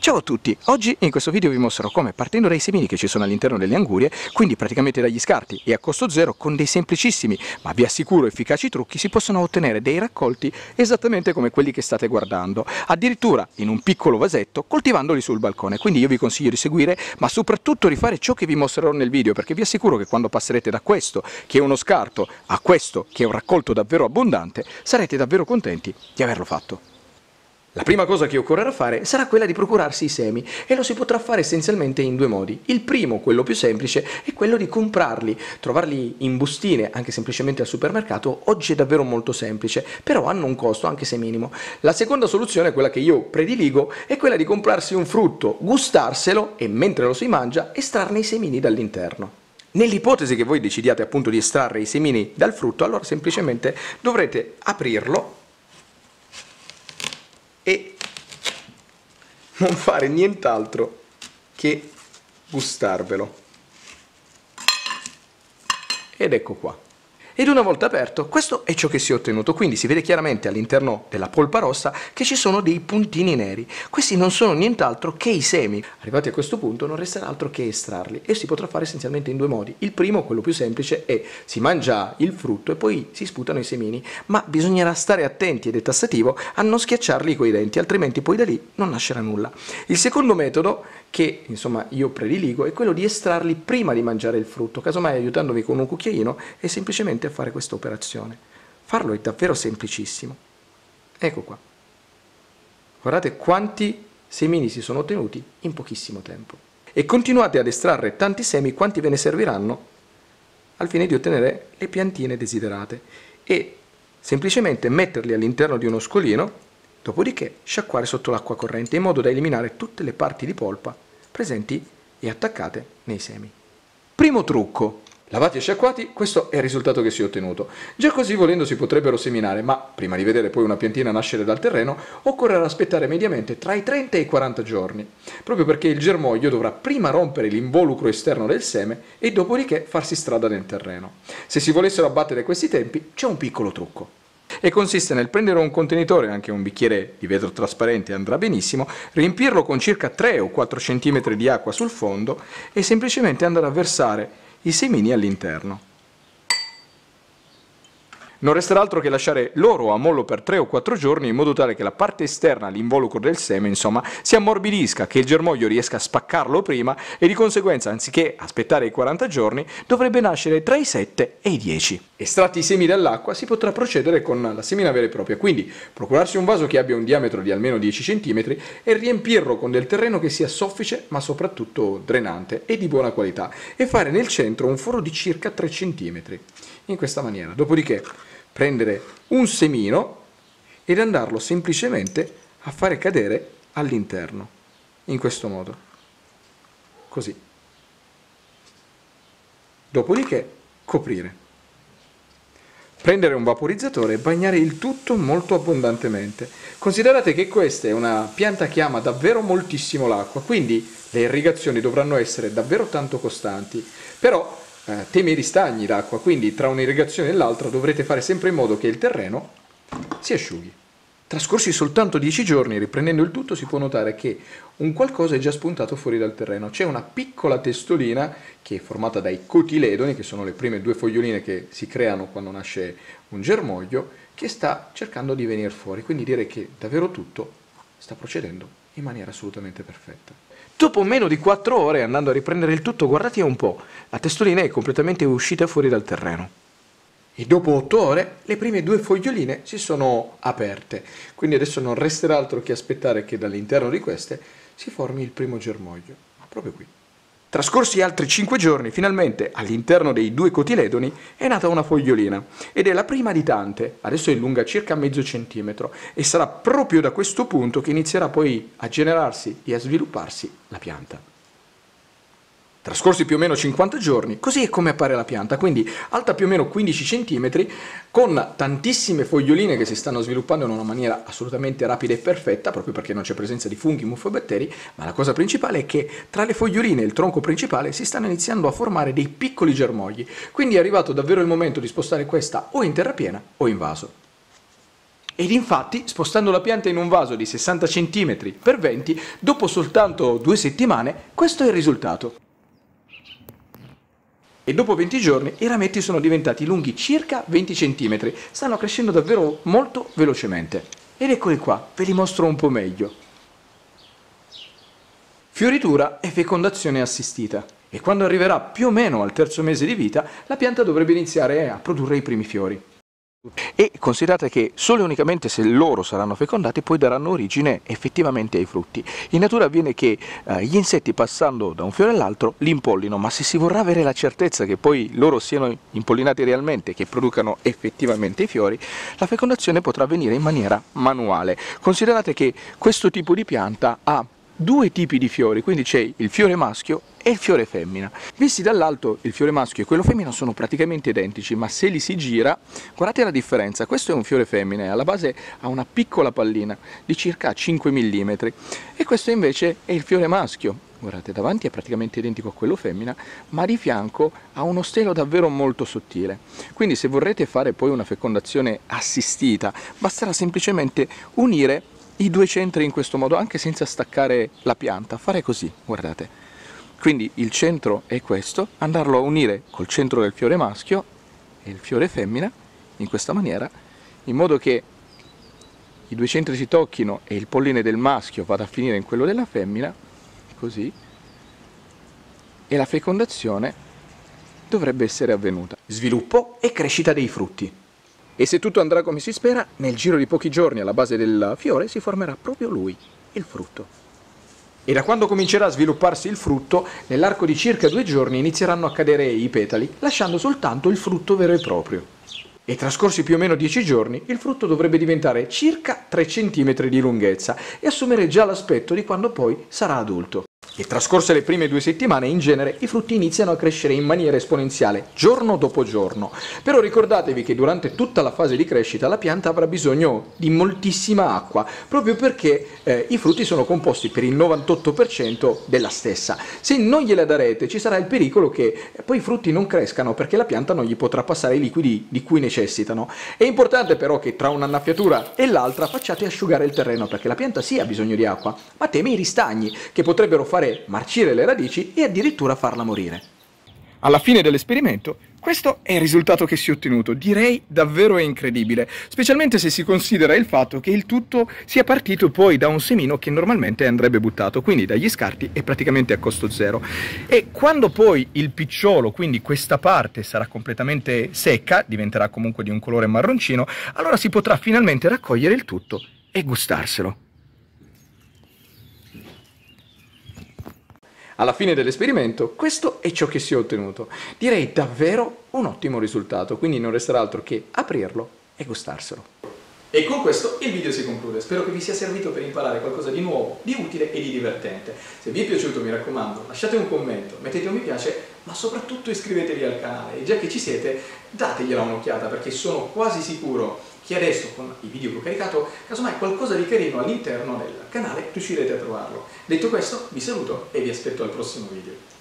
Ciao a tutti, oggi in questo video vi mostrerò come, partendo dai semini che ci sono all'interno delle angurie, quindi praticamente dagli scarti e a costo zero, con dei semplicissimi ma vi assicuro efficaci trucchi, si possono ottenere dei raccolti esattamente come quelli che state guardando, addirittura in un piccolo vasetto, coltivandoli sul balcone. Quindi io vi consiglio di seguire, ma soprattutto di fare ciò che vi mostrerò nel video, perché vi assicuro che quando passerete da questo, che è uno scarto, a questo, che è un raccolto davvero abbondante, sarete davvero contenti di averlo fatto. La prima cosa che occorrerà fare sarà quella di procurarsi i semi, e lo si potrà fare essenzialmente in due modi. Il primo, quello più semplice, è quello di comprarli. Trovarli in bustine, anche semplicemente al supermercato, oggi è davvero molto semplice, però hanno un costo anche se minimo. La seconda soluzione, quella che io prediligo, è quella di comprarsi un frutto, gustarselo e mentre lo si mangia estrarne i semini dall'interno. Nell'ipotesi che voi decidiate appunto di estrarre i semini dal frutto, allora semplicemente dovrete aprirlo e non fare nient'altro che gustarvelo. Ed ecco qua. Ed una volta aperto, questo è ciò che si è ottenuto, quindi si vede chiaramente all'interno della polpa rossa che ci sono dei puntini neri. Questi non sono nient'altro che i semi. Arrivati a questo punto non resterà altro che estrarli, e si potrà fare essenzialmente in due modi. Il primo, quello più semplice, è si mangia il frutto e poi si sputano i semini, ma bisognerà stare attenti, ed è tassativo, a non schiacciarli coi denti, altrimenti poi da lì non nascerà nulla. Il secondo metodo, che insomma io prediligo, è quello di estrarli prima di mangiare il frutto, casomai aiutandovi con un cucchiaino e semplicemente a fare questa operazione. Farlo è davvero semplicissimo. Ecco qua. Guardate quanti semini si sono ottenuti in pochissimo tempo. E continuate ad estrarre tanti semi quanti ve ne serviranno al fine di ottenere le piantine desiderate, e semplicemente metterli all'interno di uno scolino, dopodiché sciacquare sotto l'acqua corrente in modo da eliminare tutte le parti di polpa presenti e attaccate nei semi. Primo trucco. Lavati e sciacquati, questo è il risultato che si è ottenuto. Già così volendo si potrebbero seminare, ma prima di vedere poi una piantina nascere dal terreno occorrerà aspettare mediamente tra i 30 e i 40 giorni, proprio perché il germoglio dovrà prima rompere l'involucro esterno del seme e dopodiché farsi strada nel terreno. Se si volessero abbattere questi tempi c'è un piccolo trucco. E consiste nel prendere un contenitore, anche un bicchiere di vetro trasparente andrà benissimo, riempirlo con circa 3 o 4 cm di acqua sul fondo e semplicemente andare a versare i semini all'interno. Non resterà altro che lasciare loro a mollo per 3 o 4 giorni in modo tale che la parte esterna, l'involucro del seme, insomma, si ammorbidisca, che il germoglio riesca a spaccarlo prima e di conseguenza, anziché aspettare i 40 giorni, dovrebbe nascere tra i 7 e i 10. Estratti i semi dall'acqua si potrà procedere con la semina vera e propria, quindi procurarsi un vaso che abbia un diametro di almeno 10 cm e riempirlo con del terreno che sia soffice ma soprattutto drenante e di buona qualità, e fare nel centro un foro di circa 3 cm, in questa maniera. Dopodiché prendere un semino ed andarlo semplicemente a fare cadere all'interno, in questo modo, così. Dopodiché coprire. Prendere un vaporizzatore e bagnare il tutto molto abbondantemente. Considerate che questa è una pianta che ama davvero moltissimo l'acqua, quindi le irrigazioni dovranno essere davvero tanto costanti, però teme i ristagni d'acqua, quindi tra un'irrigazione e l'altra dovrete fare sempre in modo che il terreno si asciughi. Trascorsi soltanto 10 giorni, riprendendo il tutto, si può notare che un qualcosa è già spuntato fuori dal terreno. C'è una piccola testolina che è formata dai cotiledoni, che sono le prime due foglioline che si creano quando nasce un germoglio, che sta cercando di venire fuori, quindi direi che davvero tutto sta procedendo in maniera assolutamente perfetta. Dopo meno di 4 ore, andando a riprendere il tutto, guardate un po', la testolina è completamente uscita fuori dal terreno. E dopo 8 ore le prime due foglioline si sono aperte, quindi adesso non resterà altro che aspettare che dall'interno di queste si formi il primo germoglio, proprio qui. Trascorsi altri 5 giorni, finalmente all'interno dei due cotiledoni è nata una fogliolina, ed è la prima di tante. Adesso è lunga circa mezzo centimetro e sarà proprio da questo punto che inizierà poi a generarsi e a svilupparsi la pianta. Trascorsi più o meno 50 giorni, così è come appare la pianta, quindi alta più o meno 15 cm, con tantissime foglioline che si stanno sviluppando in una maniera assolutamente rapida e perfetta, proprio perché non c'è presenza di funghi, muffe o batteri, ma la cosa principale è che tra le foglioline e il tronco principale si stanno iniziando a formare dei piccoli germogli, quindi è arrivato davvero il momento di spostare questa o in terra piena o in vaso. Ed infatti, spostando la pianta in un vaso di 60 cm per 20, dopo soltanto 2 settimane, questo è il risultato. E dopo 20 giorni i rametti sono diventati lunghi circa 20 cm, stanno crescendo davvero molto velocemente. Ed eccoli qua, ve li mostro un po' meglio. Fioritura e fecondazione assistita. E quando arriverà più o meno al terzo mese di vita, la pianta dovrebbe iniziare a produrre i primi fiori. E considerate che solo e unicamente se loro saranno fecondati poi daranno origine effettivamente ai frutti. In natura avviene che gli insetti, passando da un fiore all'altro, li impollinano, ma se si vorrà avere la certezza che poi loro siano impollinati realmente, che producano effettivamente i fiori, la fecondazione potrà avvenire in maniera manuale. Considerate che questo tipo di pianta ha 2 tipi di fiori, quindi c'è il fiore maschio e il fiore femmina. Visti dall'alto, il fiore maschio e quello femmina sono praticamente identici, ma se li si gira, guardate la differenza. Questo è un fiore femmina e alla base ha una piccola pallina di circa 5 mm e questo invece è il fiore maschio. Guardate, davanti è praticamente identico a quello femmina, ma di fianco ha uno stelo davvero molto sottile. Quindi se vorrete fare poi una fecondazione assistita, basterà semplicemente unire i 2 centri in questo modo, anche senza staccare la pianta, fare così, guardate. Quindi il centro è questo, andarlo a unire col centro del fiore maschio e il fiore femmina, in questa maniera, in modo che i 2 centri si tocchino e il polline del maschio vada a finire in quello della femmina, così, e la fecondazione dovrebbe essere avvenuta. Sviluppo e crescita dei frutti. E se tutto andrà come si spera, nel giro di pochi giorni alla base del fiore si formerà proprio lui, il frutto. E da quando comincerà a svilupparsi il frutto, nell'arco di circa 2 giorni inizieranno a cadere i petali, lasciando soltanto il frutto vero e proprio. E trascorsi più o meno 10 giorni, il frutto dovrebbe diventare circa 3 cm di lunghezza e assumere già l'aspetto di quando poi sarà adulto. E trascorse le prime 2 settimane, in genere, i frutti iniziano a crescere in maniera esponenziale, giorno dopo giorno. Però ricordatevi che durante tutta la fase di crescita la pianta avrà bisogno di moltissima acqua, proprio perché i frutti sono composti per il 98% della stessa. Se non gliela darete, ci sarà il pericolo che poi i frutti non crescano, perché la pianta non gli potrà passare i liquidi di cui necessitano. È importante però che tra un'annaffiatura e l'altra facciate asciugare il terreno, perché la pianta sì ha bisogno di acqua, ma teme i ristagni, che potrebbero fare marcire le radici e addirittura farla morire. Alla fine dell'esperimento, questo è il risultato che si è ottenuto. Direi davvero incredibile, specialmente se si considera il fatto che il tutto sia partito poi da un semino che normalmente andrebbe buttato, quindi dagli scarti e praticamente a costo zero. E quando poi il picciolo, quindi questa parte, sarà completamente secca, diventerà comunque di un colore marroncino, allora si potrà finalmente raccogliere il tutto e gustarselo. Alla fine dell'esperimento, questo è ciò che si è ottenuto. Direi davvero un ottimo risultato, quindi non resterà altro che aprirlo e gustarselo. E con questo il video si conclude. Spero che vi sia servito per imparare qualcosa di nuovo, di utile e di divertente. Se vi è piaciuto, mi raccomando, lasciate un commento, mettete un mi piace, ma soprattutto iscrivetevi al canale. E già che ci siete, dategliela un'occhiata, perché sono quasi sicuro che adesso, con i video che ho caricato, casomai qualcosa di carino all'interno del canale riuscirete a trovarlo. Detto questo, vi saluto e vi aspetto al prossimo video.